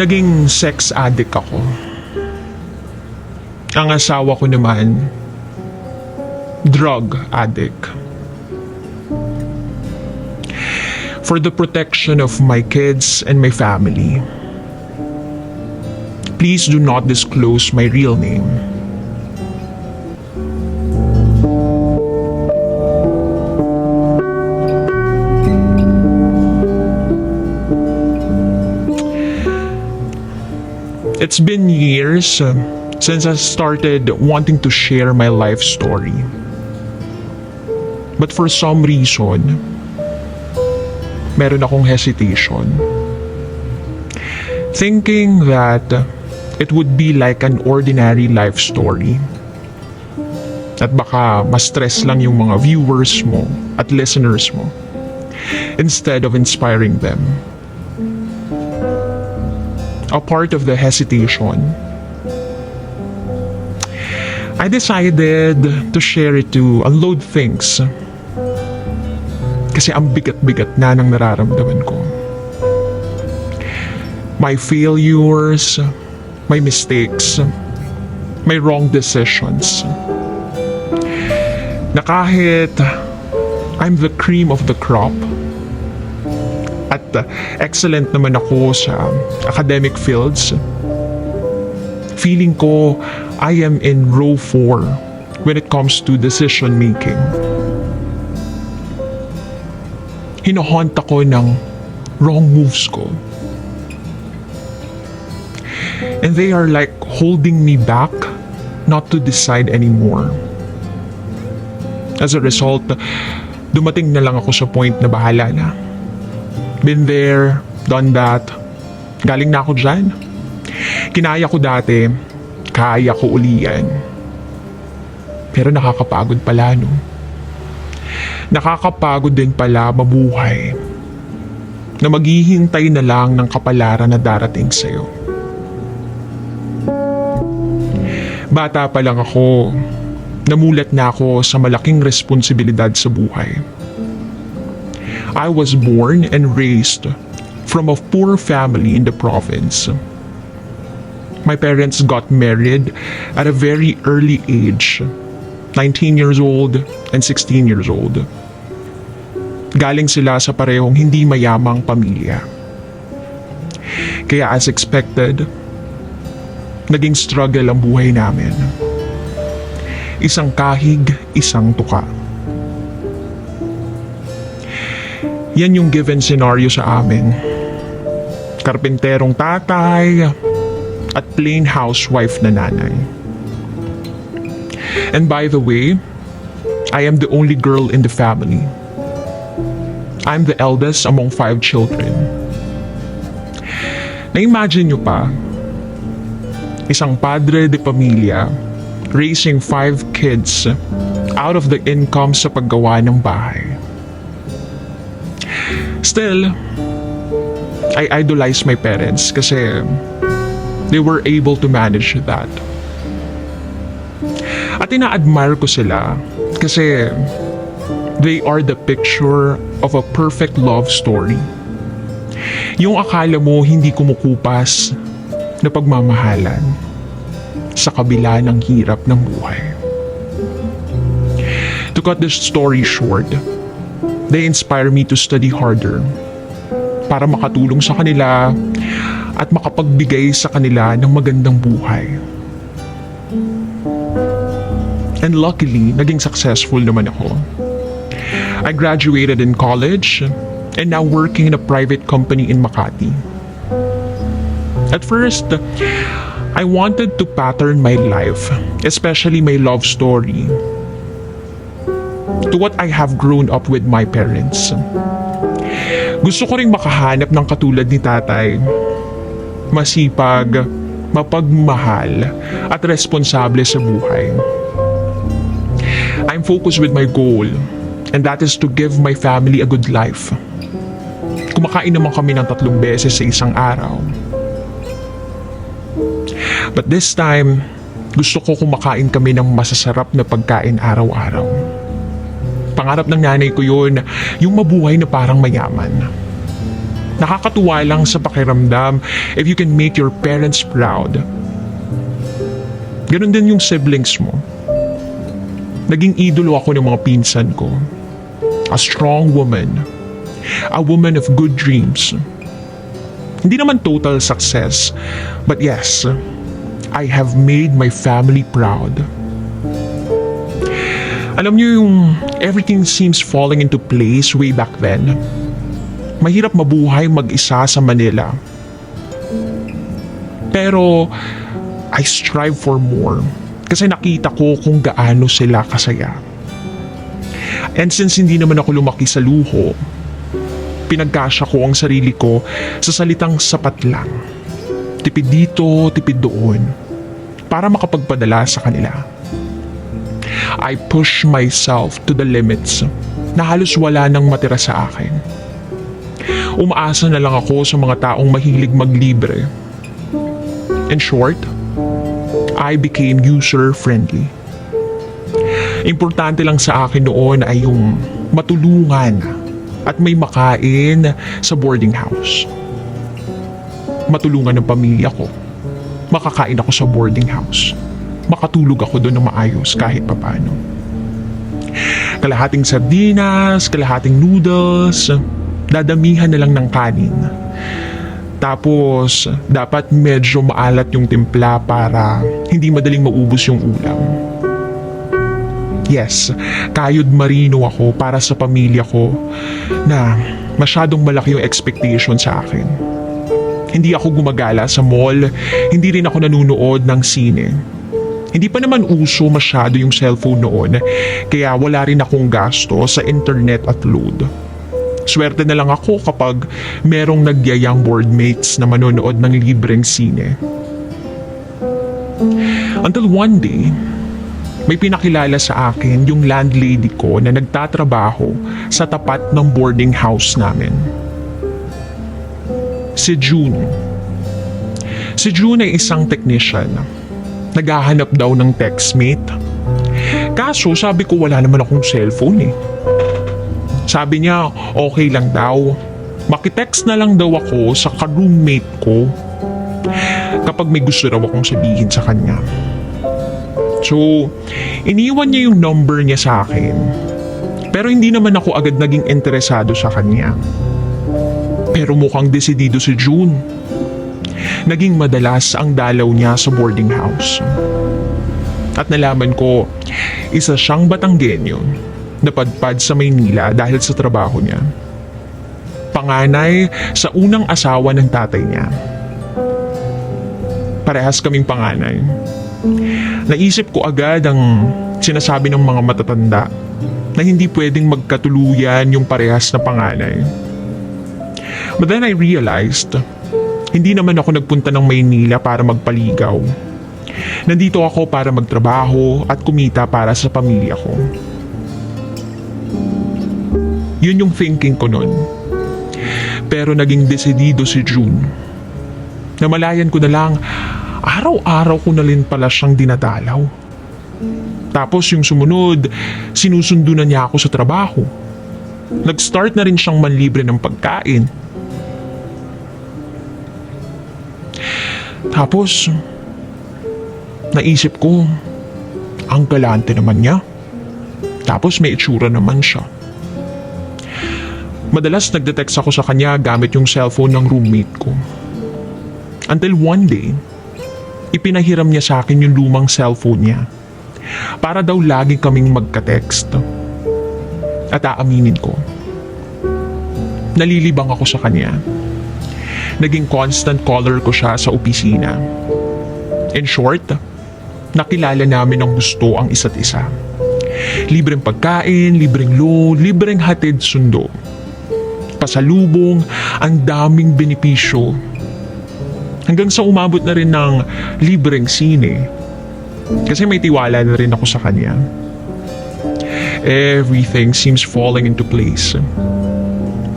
Naging sex addict ako. Ang asawa ko naman, drug addict. For the protection of my kids and my family, please do not disclose my real name. It's been years since I started wanting to share my life story. But for some reason, meron akong hesitation. Thinking that it would be like an ordinary life story. At baka ma-stress lang yung mga viewers mo at listeners mo instead of inspiring them. A part of the hesitation, I decided to share it to unload things. Kasi ang bigat-bigat na ng nararamdaman ko. My failures, my mistakes, my wrong decisions. Na kahit I'm the cream of the crop, at excellent naman ako sa academic fields, feeling ko I am in row 4 when it comes to decision making. Hinohaunt ako ng wrong moves ko. And they are like holding me back not to decide anymore. As a result, dumating na lang ako sa point na bahala na. Been there, done that. Galing na ako dyan. Kinaya ko dati, kaya ko uli yan. Pero nakakapagod pala, no? Nakakapagod din pala mabuhay na maghihintay na lang ng kapalaran na darating sa'yo. Bata pa lang ako, namulat na ako sa malaking responsibilidad sa buhay. I was born and raised from a poor family in the province. My parents got married at a very early age, 19 years old and 16 years old. Galing sila sa parehong hindi mayamang pamilya. Kaya as expected, naging struggle ang buhay namin. Isang kahig, isang tuka. Yan yung given scenario sa amin. Karpenterong tatay at plain housewife na nanay. And by the way, I am the only girl in the family. I'm the eldest among 5 children. Na-imagine nyo pa, isang padre de pamilya raising 5 kids out of the income sa paggawa ng bahay. Still, I idolize my parents kasi they were able to manage that. At ina-admire ko sila kasi they are the picture of a perfect love story. Yung akala mo hindi kumukupas na pagmamahalan sa kabila ng hirap ng buhay. To cut this story short, they inspire me to study harder para makatulong sa kanila at makapagbigay sa kanila ng magandang buhay. And luckily, naging successful naman ako. I graduated in college and now working in a private company in Makati. At first, I wanted to pattern my life, especially my love story, to what I have grown up with my parents. Gusto ko ring makahanap ng katulad ni tatay. Masipag, mapagmahal, at responsable sa buhay. I'm focused with my goal, and that is to give my family a good life. Kumakain naman kami ng 3 beses sa isang araw. But this time, gusto ko kumakain kami ng masasarap na pagkain araw-araw. Pangarap ng nanay ko yun, yung mabuhay na parang mayaman. Nakakatuwa lang sa pakiramdam if you can make your parents proud. Ganon din yung siblings mo. Naging idolo ako ng mga pinsan ko. A strong woman. A woman of good dreams. Hindi naman total success, but yes, I have made my family proud. Alam niyo yung everything seems falling into place way back then. Mahirap mabuhay mag-isa sa Manila. Pero I strive for more kasi nakita ko kung gaano sila kasaya. And since hindi naman ako lumaki sa luho, pinagkasya ko ang sarili ko sa salitang sapat lang. Tipid dito, tipid doon, para makapagpadala sa kanila. I push myself to the limits na halos wala nang matira sa akin. Umaasa na lang ako sa mga taong mahilig maglibre. In short, I became user-friendly. Importante lang sa akin noon ay yung matulungan at may makain sa boarding house. Matulungan ng pamilya ko. Makakain ako sa boarding house. Makatulog ako doon ng maayos kahit papano. Kalahating sardinas, kalahating noodles, dadamihan na lang ng kanin. Tapos, dapat medyo maalat yung timpla para hindi madaling maubos yung ulam. Yes, kayod marino ako para sa pamilya ko na masyadong malaki yung expectation sa akin. Hindi ako gumagala sa mall, hindi rin ako nanunood ng sine. Hindi pa naman uso masyado yung cellphone noon, kaya wala rin akong gasto sa internet at load. Swerte na lang ako kapag merong nagyayang boardmates na manonood ng libreng sine. Until one day, may pinakilala sa akin yung landlady ko na nagtatrabaho sa tapat ng boarding house namin. Si June. Si June ay isang technician. Naghahanap daw ng textmate. Kaso sabi ko wala naman akong cellphone eh. Sabi niya okay lang daw. Makitext na lang daw ako sa ka-roommate ko kapag may gusto raw akong sabihin sa kanya. So, iniwan niya yung number niya sa akin. Pero hindi naman ako agad naging interesado sa kanya. Pero mukhang desidido si June. Naging madalas ang dalaw niya sa boarding house. At nalaman ko, isa siyang Batanggenyo na padpad sa Maynila dahil sa trabaho niya. Panganay sa unang asawa ng tatay niya. Parehas kaming panganay. Naisip ko agad ang sinasabi ng mga matatanda na hindi pwedeng magkatuluyan yung parehas na panganay. But then I realized, hindi naman ako nagpunta ng Maynila para magpaligaw. Nandito ako para magtrabaho at kumita para sa pamilya ko. Yun yung thinking ko nun. Pero naging desidido si June. Namalayan ko na lang, araw-araw ko na rin pala siyang dinadalaw. Tapos yung sumunod, sinusundo na niya ako sa trabaho. Nag-start na rin siyang manlibre ng pagkain. Tapos, naisip ko, ang galante naman niya. Tapos may itsura naman siya. Madalas nagde-text ako sa kanya gamit yung cellphone ng roommate ko. Until one day, ipinahiram niya sa akin yung lumang cellphone niya. Para daw lagi kaming magka-text. At aaminin ko, nalilibang ako sa kanya. Naging constant caller ko siya sa opisina. In short, nakilala namin ng gusto ang isa't isa. Libreng pagkain, libreng load, libreng hatid sundo. Pasalubong, ang daming benepisyo. Hanggang sa umabot na rin ng libreng sine. Kasi may tiwala na rin ako sa kanya. Everything seems falling into place.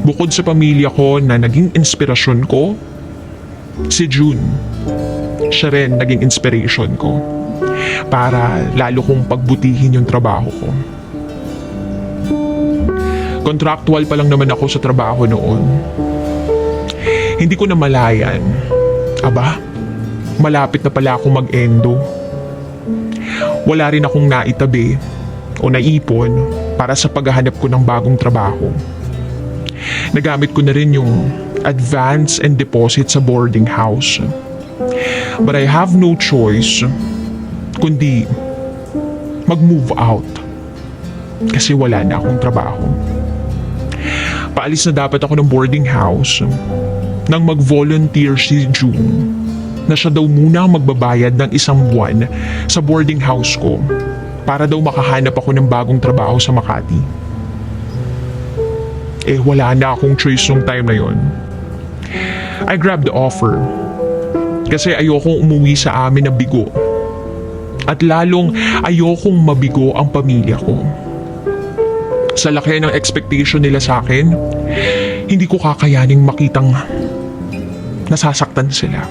Bukod sa pamilya ko na naging inspirasyon ko, si June, siya rin naging inspiration ko para lalo kong pagbutihin yung trabaho ko. Contractual pa lang naman ako sa trabaho noon. Hindi ko namalayan. Aba, malapit na pala ako mag-endo. Wala rin akong naitabi o naipon para sa paghahanap ko ng bagong trabaho. Nagamit ko na rin yung advance and deposit sa boarding house. But I have no choice kundi mag-move out kasi wala na akong trabaho. Paalis na dapat ako ng boarding house nang mag-volunteer si June na siya daw muna ang magbabayad ng 1 buwan sa boarding house ko para daw makahanap ako ng bagong trabaho sa Makati. Wala na akong choice nung time na yon. I grabbed the offer kasi ayokong umuwi sa amin na bigo at lalong ayokong mabigo ang pamilya ko. Sa laki ng expectation nila sa akin, hindi ko kakayaning makitang nasasaktan sila.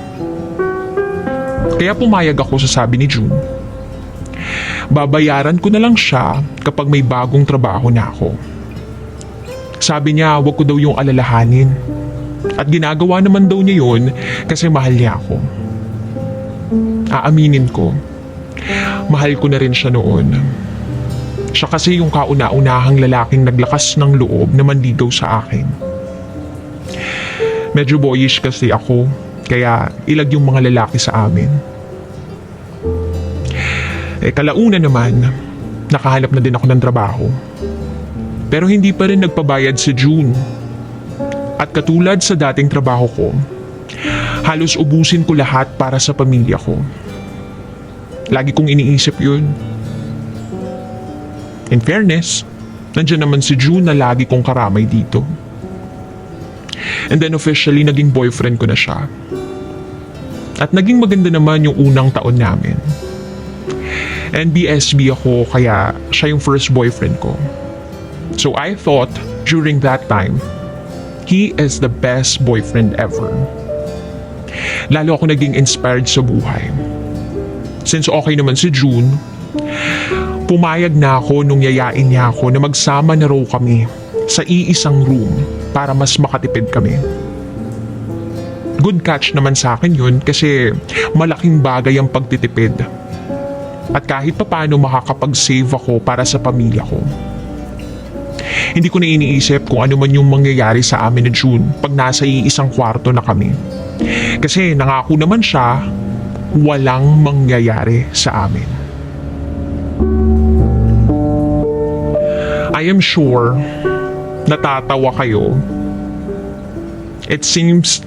Kaya pumayag ako sa sabi ni June. Babayaran ko na lang siya kapag may bagong trabaho na ako. Sabi niya wag ko daw yung alalahanin. At ginagawa naman daw niya yun kasi mahal niya ako. Aaminin ko, mahal ko na rin siya noon. Siya kasi yung kauna-unahang lalaking naglakas ng loob na manligaw sa akin. Medyo boyish kasi ako, kaya ilag yung mga lalaki sa amin. Kalauna naman, nakahanap na din ako ng trabaho. Pero hindi pa rin nagpabayad si June. At katulad sa dating trabaho ko, halos ubusin ko lahat para sa pamilya ko. Lagi kong iniisip yun. In fairness, nandiyan naman si June na lagi kong karamay dito. And then officially naging boyfriend ko na siya. At naging maganda naman yung unang taon namin. NBSB ako kaya siya yung first boyfriend ko. So I thought during that time, he is the best boyfriend ever. Lalo ako naging inspired sa buhay. Since okay naman si June, pumayag na ako nung yayain niya ako na magsama na raw kami sa iisang room para mas makatipid kami. Good catch naman sa akin yun kasi malaking bagay ang pagtitipid. At kahit papano makakapag-save ako para sa pamilya ko. Hindi ko na iniisip kung ano man yung mangyayari sa amin ni June pag nasa iisang kwarto na kami. Kasi nangako naman siya, walang mangyayari sa amin. I am sure natatawa kayo. It seems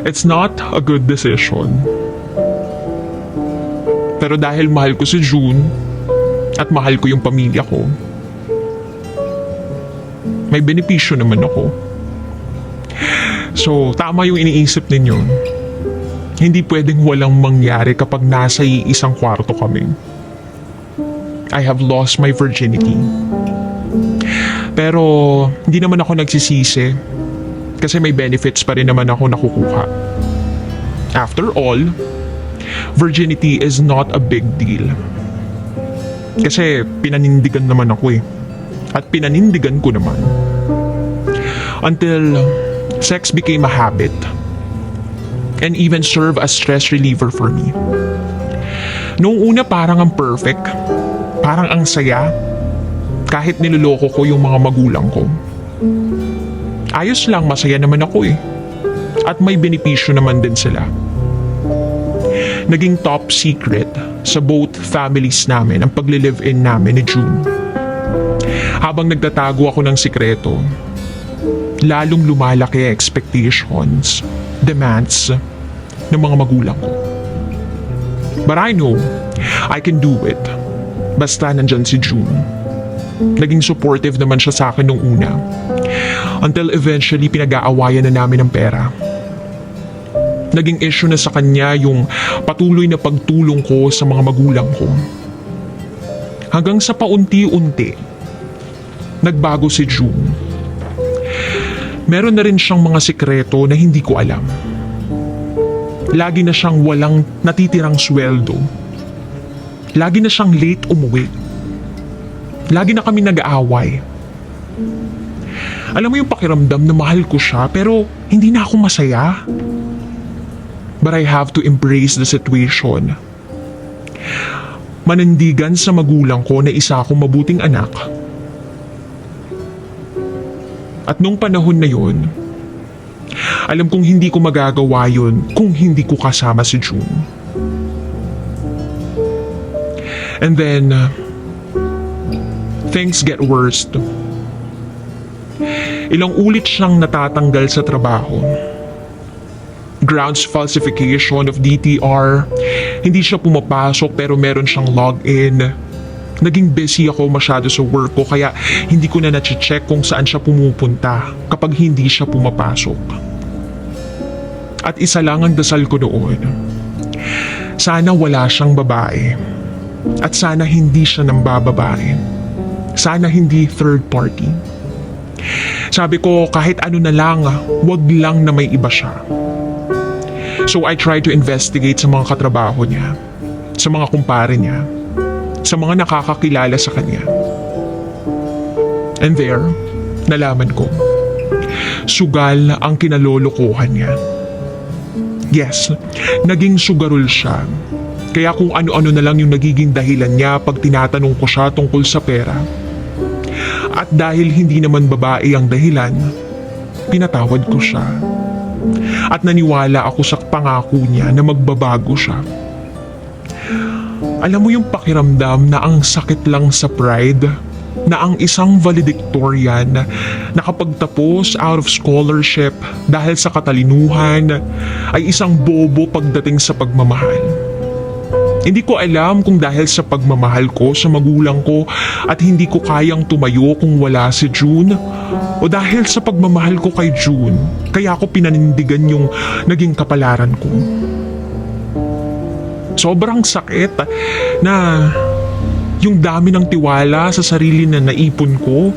it's not a good decision. Pero dahil mahal ko si June at mahal ko yung pamilya ko, may benepisyo naman ako. So, tama yung iniisip ninyo. Hindi pwedeng walang mangyari kapag nasa isang kwarto kami. I have lost my virginity. Pero, hindi naman ako nagsisisi kasi may benefits pa rin naman ako nakukuha. After all, virginity is not a big deal. Kasi pinanindigan naman ako eh. At pinanindigan ko naman. Until sex became a habit and even serve as stress reliever for me. Noong una parang ang perfect, parang ang saya, kahit niloloko ko yung mga magulang ko. Ayos lang, masaya naman ako eh. At may benepisyo naman din sila. Naging top secret sa both families namin ang pagli-live-in namin ni June. Habang nagtatago ako ng sikreto, lalong lumalaki ang expectations, demands ng mga magulang ko. But I know, I can do it. Basta nandyan si June. Naging supportive naman siya sa akin nung una. Until eventually pinag-aawayan na namin ng pera. Naging issue na sa kanya yung patuloy na pagtulong ko sa mga magulang ko. Hanggang sa paunti-unti, nagbago si June. Meron na rin siyang mga sikreto na hindi ko alam. Lagi na siyang walang natitirang sweldo. Lagi na siyang late umuwi. Lagi na kami nag-aaway. Alam mo yung pakiramdam na mahal ko siya pero hindi na ako masaya. But I have to embrace the situation. Manindigan sa magulang ko na isa akong mabuting anak. At nung panahon na yun, alam kong hindi ko magagawa yun kung hindi ko kasama si June. And then, things get worse. Ilang ulit siyang natatanggal sa trabaho. Grounds falsification of DTR. Hindi siya pumapasok pero meron siyang login. Naging busy ako masyado sa work ko kaya hindi ko na nache-check kung saan siya pumupunta kapag hindi siya pumapasok. At isa lang ang dasal ko noon. Sana wala siyang babae. At sana hindi siya nambababae. Sana hindi third party. Sabi ko kahit ano na lang, wag lang na may iba siya. So I tried to investigate sa mga katrabaho niya, sa mga kumpare niya, sa mga nakakakilala sa kanya. And there, nalaman ko, sugal ang kinalolokohan niya. Yes, naging sugarol siya. Kaya kung ano-ano na lang yung nagiging dahilan niya pag tinatanong ko siya tungkol sa pera. At dahil hindi naman babae ang dahilan, pinatawad ko siya. At naniwala ako sa pangako niya na magbabago siya. Alam mo yung pakiramdam na ang sakit lang sa pride, na ang isang valedictorian nakapagtapos out of scholarship dahil sa katalinuhan ay isang bobo pagdating sa pagmamahal. Hindi ko alam kung dahil sa pagmamahal ko sa magulang ko at hindi ko kayang tumayo kung wala si June o dahil sa pagmamahal ko kay June kaya ako pinanindigan yung naging kapalaran ko. Sobrang sakit na yung dami ng tiwala sa sarili na naipon ko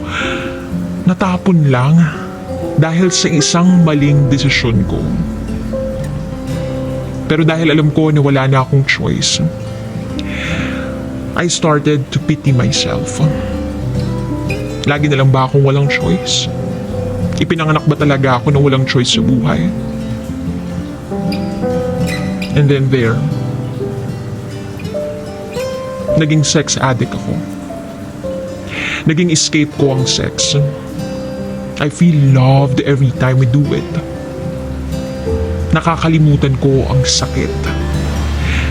natapon lang dahil sa isang maling desisyon ko. Pero dahil alam ko na wala na akong choice, I started to pity myself. Lagi na lang ba akong walang choice? Ipinanganak ba talaga ako na walang choice sa buhay? And then there, naging sex addict ako. Naging escape ko ang sex. I feel loved every time we do it. Nakakalimutan ko ang sakit.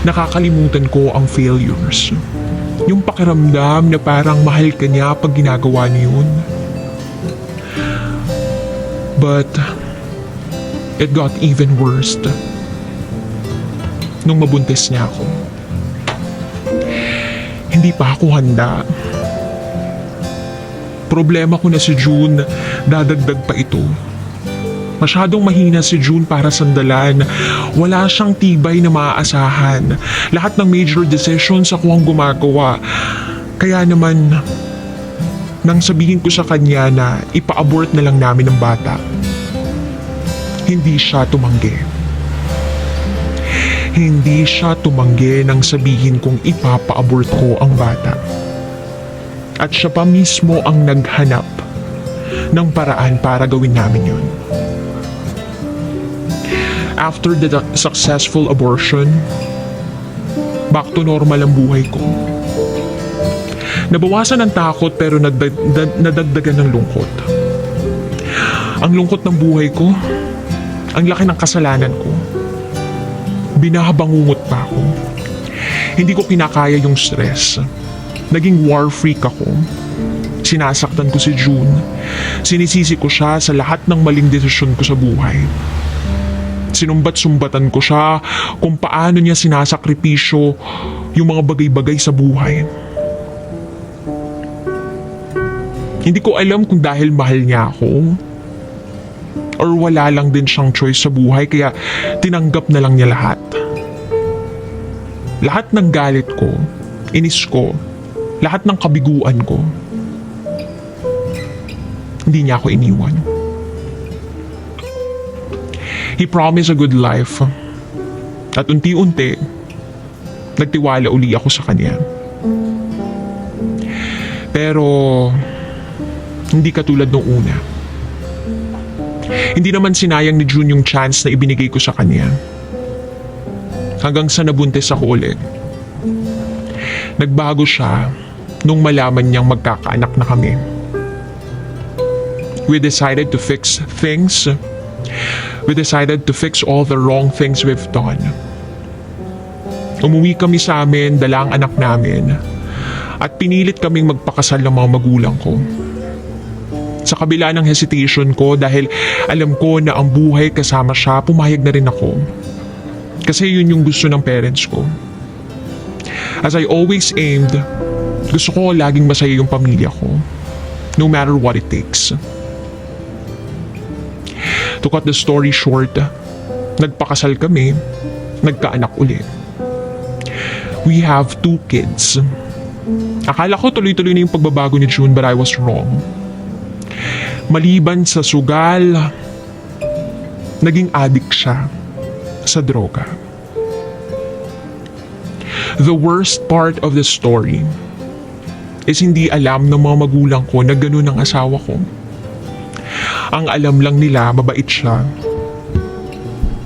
Nakakalimutan ko ang failures. Yung pakiramdam na parang mahal ka niya pag ginagawa niyo yun. But it got even worse nung mabuntis niya ako. Hindi pa ako handa. Problema ko na si June, dadagdag pa ito. Masyadong mahina si June para sandalan. Wala siyang tibay na maaasahan. Lahat ng major decisions ako ang gumagawa. Kaya naman, nang sabihin ko sa kanya na ipa-abort na lang namin ang bata, hindi siya tumanggi. Hindi siya tumanggi nang sabihin kong ipapa-abort ko ang bata. At siya pa mismo ang naghanap ng paraan para gawin namin yun. After the successful abortion, back to normal ang buhay ko. Nabawasan ang takot pero nadagdagan ng lungkot. Ang lungkot ng buhay ko, ang laki ng kasalanan ko. Binahabangungot pa ako. Hindi ko kinakaya yung stress. Naging war freak ako. Sinasaktan ko si June. Sinisisi ko siya sa lahat ng maling desisyon ko sa buhay. Sinumbat-sumbatan ko siya kung paano niya sinasakripisyo yung mga bagay-bagay sa buhay. Hindi ko alam kung dahil mahal niya ako or wala lang din siyang choice sa buhay kaya tinanggap na lang niya lahat. Lahat ng galit ko, inis ko, lahat ng kabiguan ko. Hindi niya ako iniwan. He promised a good life. At unti-unti, nagtiwala uli ako sa kanya. Pero, hindi katulad nung una. Hindi naman sinayang ni June yung chance na ibinigay ko sa kanya. Hanggang sa nabuntis ako ulit. Nagbago siya nung malaman niyang magkakaanak na kami. We decided to fix things. We decided to fix all the wrong things we've done. Umuwi kami sa amin, dala ang anak namin. At pinilit kaming magpakasal ng mga magulang ko. Sa kabila ng hesitation ko dahil alam ko na ang buhay kasama siya, pumayag na rin ako. Kasi yun yung gusto ng parents ko. As I always aimed, gusto ko laging masaya yung pamilya ko. No matter what it takes. To cut the story short, nagpakasal kami, nagkaanak ulit. We have 2 kids. Akala ko tuloy-tuloy na yung pagbabago ni June but I was wrong. Maliban sa sugal, naging addict siya sa droga. The worst part of the story is hindi alam ng mga magulang ko na ganun ang asawa ko. Ang alam lang nila, mabait siya.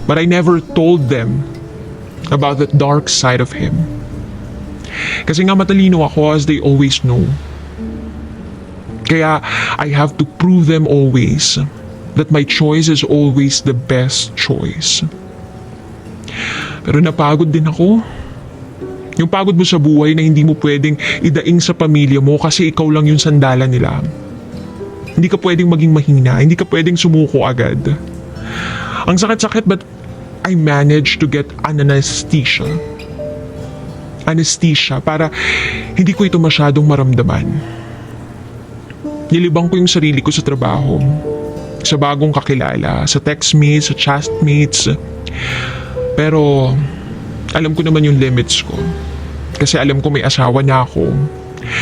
But I never told them about the dark side of him. Kasi nga matalino ako as they always know. Kaya I have to prove them always that my choice is always the best choice. Pero napagod din ako. Yung pagod mo sa buhay na hindi mo pwedeng idaing sa pamilya mo kasi ikaw lang yung sandalan nila. Hindi ka pwedeng maging mahina, hindi ka pwedeng sumuko agad. Ang sakit-sakit but I managed to get an anesthesia. Anesthesia para hindi ko ito masyadong maramdaman. Nilibang ko yung sarili ko sa trabaho, sa bagong kakilala, sa textmates, sa chatmates. Pero alam ko naman yung limits ko. Kasi alam ko may asawa na ako.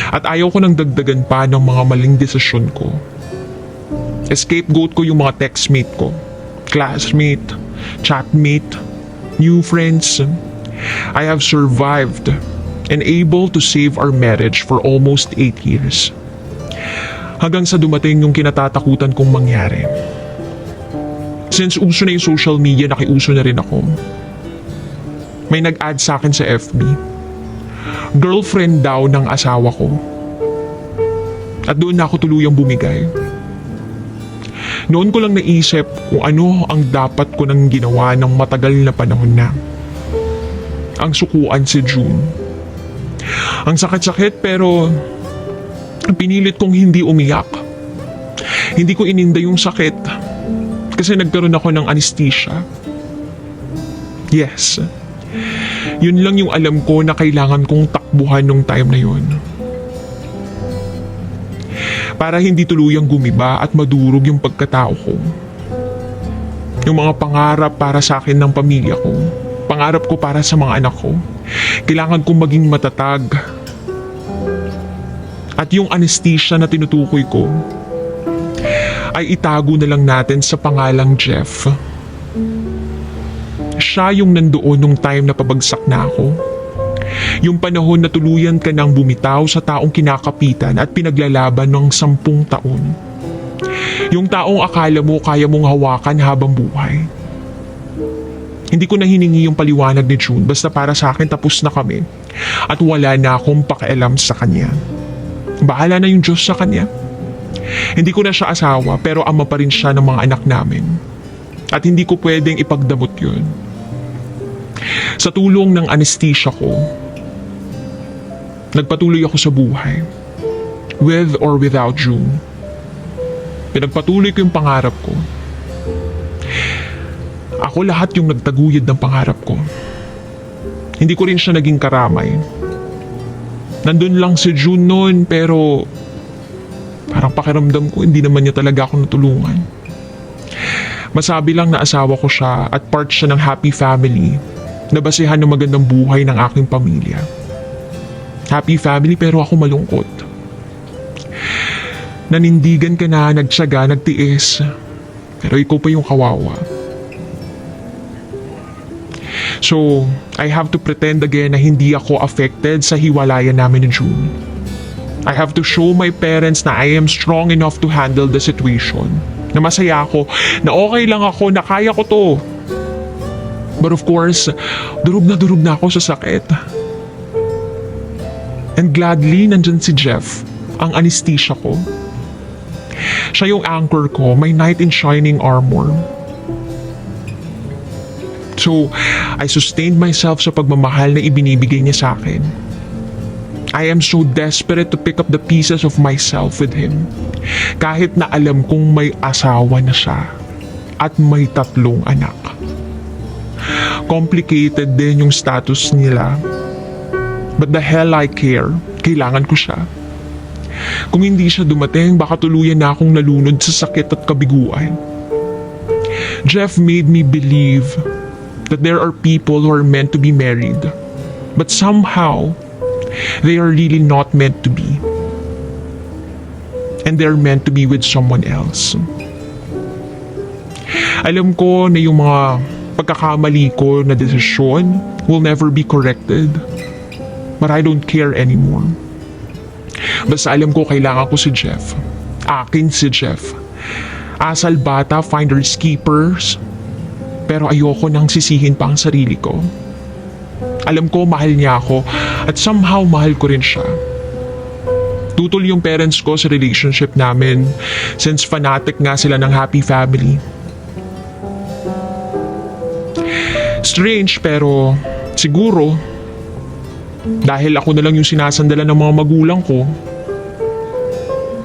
At ayaw ko nang dagdagan pa ng mga maling desisyon ko. Scapegoat ko yung mga textmate ko, classmate, chatmate, new friends. I have survived and able to save our marriage for almost 8 years. Hanggang sa dumating yung kinatatakutan kong mangyari. Since uso na yung social media, nakiuso na rin ako. May nag-add sa akin sa FB. Girlfriend daw ng asawa ko. At doon na ako tuluyang bumigay. Noon ko lang naisip kung ano ang dapat ko nang ginawa ng matagal na panahon na. Ang sukuan si June. Ang sakit-sakit pero pinilit kong hindi umiyak. Hindi ko ininda yung sakit kasi nagkaroon ako ng anesthesia. Yes. Yun lang yung alam ko na kailangan kong takbuhan nung time na yun. Para hindi tuluyang gumiba at madurog yung pagkatao ko. Yung mga pangarap para sa akin ng pamilya ko. Pangarap ko para sa mga anak ko. Kailangan kong maging matatag. At yung anesthesia na tinutukoy ko ay itago na lang natin sa pangalang Jeff. Siya yung nandoon nung time na pabagsak na ako. Yung panahon na tuluyan ka nang bumitaw sa taong kinakapitan at pinaglalaban ng 10 taon. Yung taong akala mo kaya mong hawakan habang buhay. Hindi ko na hiningi yung paliwanag ni June basta para sa akin tapos na kami at wala na akong pakialam sa kanya. Bahala na yung Diyos sa kanya. Hindi ko na siya asawa pero ama pa rin siya ng mga anak namin. At hindi ko pwedeng ipagdamot yun. Sa tulong ng anesthesia ko, nagpatuloy ako sa buhay. With or without June. Pinagpatuloy ko yung pangarap ko. Ako lahat yung nagtaguyod ng pangarap ko. Hindi ko rin siya naging karamay. Nandun lang si June noon pero parang pakiramdam ko hindi naman niya talaga ako natulungan. Masabi lang na asawa ko siya at part siya ng happy family na basehan ng magandang buhay ng aking pamilya. Happy family pero ako malungkot. Nanindigan ka na, nagtiyaga, nagtiis. Pero ikaw pa yung kawawa. So, I have to pretend again na hindi ako affected sa hiwalayan namin ni June. I have to show my parents na I am strong enough to handle the situation. na masaya ako, na okay lang ako, na kaya ko to. But of course, durog na ako sa sakit. And gladly, nandyan si Jeff, ang anesthesia ko. Siya yung anchor ko, my knight in shining armor. So, I sustained myself sa pagmamahal na ibinibigay niya sa akin. I am so desperate to pick up the pieces of myself with him. Kahit na alam kong may asawa na siya at may 3 anak. Complicated din yung status nila. But the hell I care. Kailangan ko siya. Kung hindi siya dumating, baka tuluyan na akong nalunod sa sakit at kabiguan. Jeff made me believe that there are people who are meant to be married. But somehow, they are really not meant to be. And they're meant to be with someone else. Alam ko na yung mga pagkakamali ko na desisyon will never be corrected. But I don't care anymore. Basta alam ko kailangan ko si Jeff. Akin si Jeff. Asal bata, finders keepers. Pero ayoko nang sisihin pa ang sarili ko. Alam ko mahal niya ako at somehow mahal ko rin siya. Tutol yung parents ko sa relationship namin since fanatic nga sila ng happy family. Strange pero siguro dahil ako na lang yung sinasandalan ng mga magulang ko,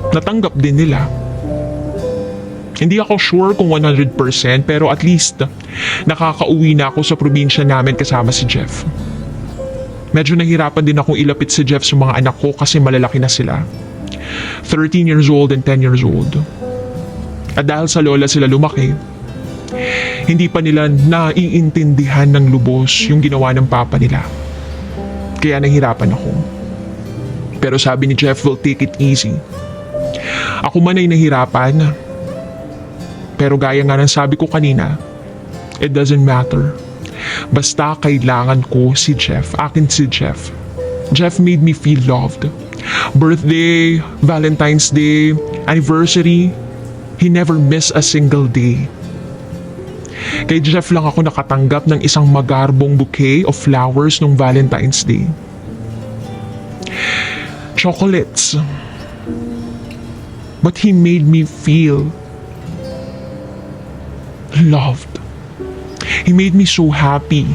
natanggap din nila. Hindi ako sure kung 100% pero at least nakakauwi na ako sa probinsya namin kasama si Jeff. Medyo nahirapan din akong ilapit si Jeff sa mga anak ko kasi malalaki na sila. 13 years old and 10 years old. At dahil sa lola sila lumaki, hindi pa nila naiintindihan ng lubos yung ginawa ng papa nila. Kaya nahirapan ako. Pero sabi ni Jeff, we'll take it easy. Ako man ay nahirapan. Pero gaya nga ng sabi ko kanina, it doesn't matter. Basta kailangan ko si Jeff. Akin si Jeff. Jeff made me feel loved. Birthday, Valentine's Day, anniversary, he never missed a single day. Kay Jeff lang ako nakatanggap ng isang magarbong bouquet of flowers nung Valentine's Day. Chocolates. But he made me feel loved. He made me so happy.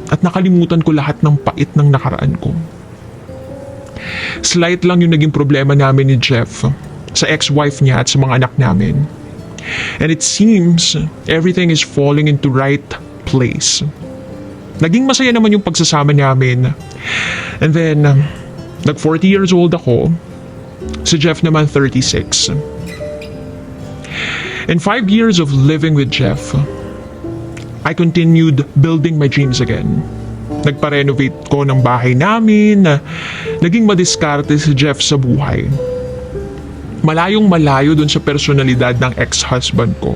At nakalimutan ko lahat ng pait ng nakaraan ko. Slight lang yung naging problema namin ni Jeff sa ex-wife niya at sa mga anak namin. And it seems everything is falling into right place. Naging masaya naman yung pagsasama namin. And then, nag 40 years old ako. Si Jeff naman 36. In 5 years of living with Jeff, I continued building my dreams again. Nagpa-renovate ko ng bahay namin. Naging madiskarte si Jeff sa buhay. Malayong malayo dun sa personalidad ng ex-husband ko.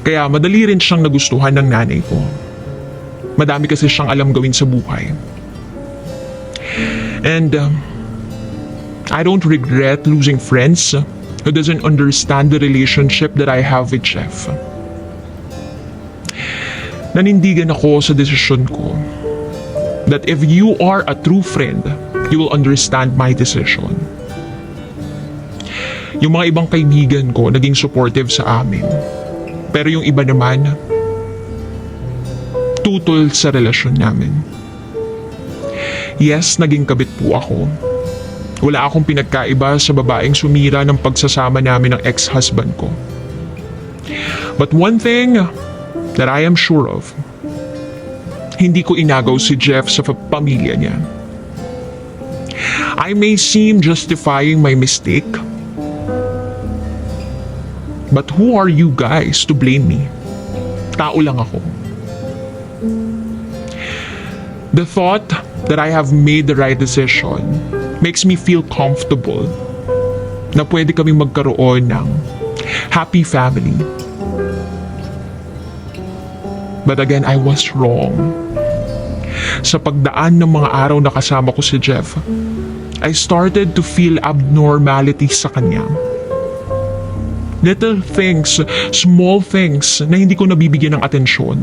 Kaya madali rin siyang nagustuhan ng nanay ko. Madami kasi siyang alam gawin sa buhay. And I don't regret losing friends who doesn't understand the relationship that I have with Jeff. Nanindigan ako sa desisyon ko that if you are a true friend, you will understand my decision. Yung mga ibang kaibigan ko naging supportive sa amin. Pero yung iba naman, tutol sa relasyon namin. Yes, naging kabit po ako. Wala akong pinagkaiba sa babaeng sumira ng pagsasama namin ng ex-husband ko. But one thing that I am sure of, hindi ko inagaw si Jeff sa pamilya niya. I may seem justifying my mistake, but who are you guys to blame me? Tao lang ako. The thought that I have made the right decision makes me feel comfortable na pwede kaming magkaroon ng happy family. But again, I was wrong. sa pagdaan ng mga araw na kasama ko si Jeff, I started to feel abnormality sa kanya. Little things, small things na hindi ko nabibigyan ng atensyon.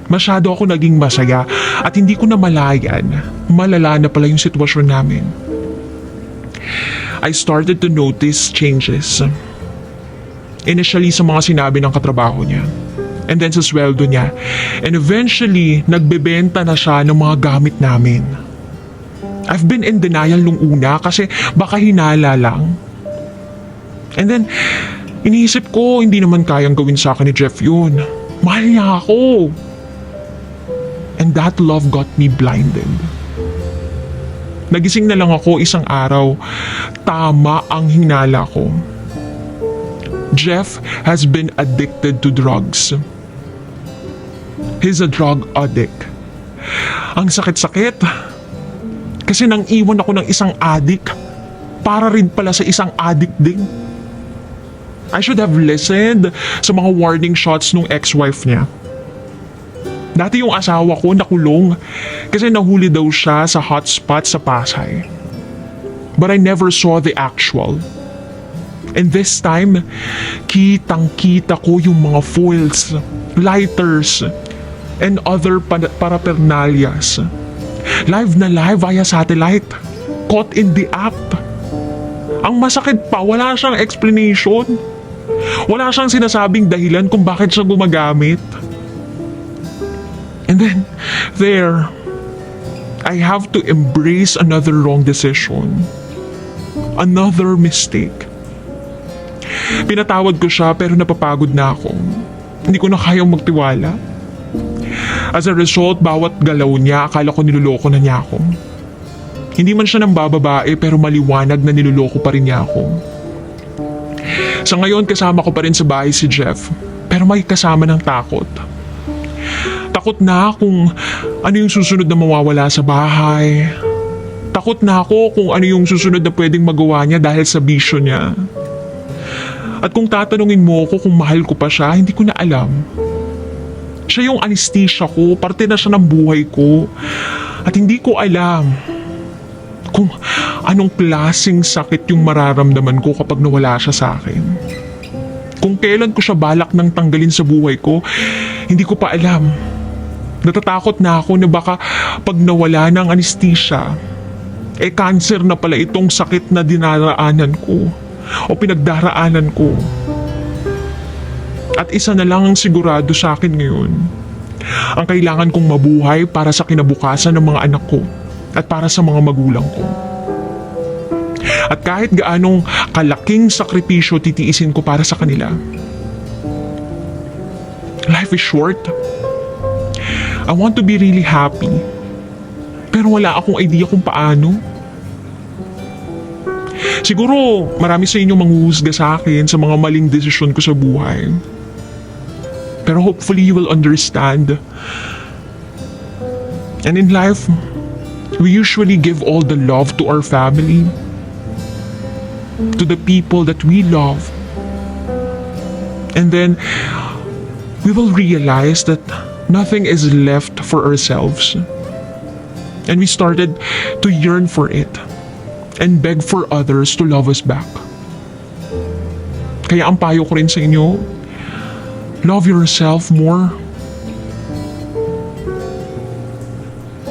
Masyado ako naging masaya at hindi ko na malayan, malala na pala yung sitwasyon namin. I started to notice changes. Initially sa mga sinabi ng katrabaho niya, and then sa sweldo niya, and eventually nagbebenta na siya ng mga gamit namin. I've been in denial nung una kasi baka hinala lang. And then, iniisip ko, hindi naman kayang gawin sa akin ni Jeff yun. Mahal niya ako. And that love got me blinded. Nagising na lang ako isang araw. Tama ang hinala ko. Jeff has been addicted to drugs. He's a drug addict. Ang sakit-sakit. Kasi nang iwan ako ng isang addict, para rin pala sa isang addict din. I should have listened sa mga warning shots nung ex-wife niya. Dati yung asawa ko nakulong kasi nahuli daw siya sa hotspot sa Pasay. But I never saw the actual. And this time, kitang-kita ko yung mga foils, lighters, and other paraphernalias. Live na live via satellite. Caught in the act. Ang masakit pa, wala siyang explanation. Wala siyang sinasabing dahilan kung bakit siya gumagamit. And then, there, I have to embrace another wrong decision. Another mistake. Pinatawad ko siya pero napapagod na ako. Hindi ko na kayang magtiwala. As a result, bawat galaw niya, akala ko niloloko na niya ako. Hindi man siya nang bababae pero maliwanag na niloloko pa rin niya ako. Sa ngayon, kasama ko pa rin sa bahay si Jeff pero may kasama ng takot. Takot na kung ano yung susunod na mawawala sa bahay. Takot na ako kung ano yung susunod na pwedeng magawa niya dahil sa bisyo niya. At kung tatanungin mo ko kung mahal ko pa siya, hindi ko na alam. Siya yung anesthesia ko, parte na siya ng buhay ko. At hindi ko alam kung anong klaseng sakit yung mararamdaman ko kapag nawala siya sa akin. Kung kailan ko siya balak nang tanggalin sa buhay ko, hindi ko pa alam. Natatakot na ako na baka pag nawala ng anesthesia, cancer na pala itong sakit na dinaraanan ko o pinagdaraanan ko. At isa na lang ang sigurado sa akin ngayon. Ang kailangan kong mabuhay para sa kinabukasan ng mga anak ko at para sa mga magulang ko. At kahit gaanong kalaking sakripisyo titiisin ko para sa kanila. Life is short. I want to be really happy. Pero wala akong idea kung paano. Siguro marami sa inyo manghuhusga sa akin sa mga maling desisyon ko sa buhay. Pero hopefully you will understand. And in life, we usually give all the love to our family, to the people that we love. And then, we will realize that nothing is left for ourselves. And we started to yearn for it and beg for others to love us back. Kaya ang payo ko rin sa inyo, love yourself more.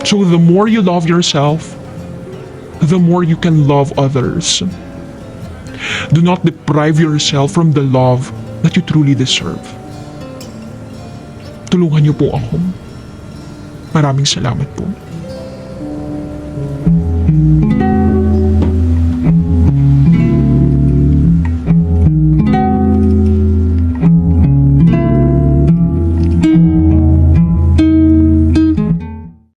So the more you love yourself, the more you can love others. Do not deprive yourself from the love that you truly deserve. Tulungan niyo po ako. Maraming salamat po.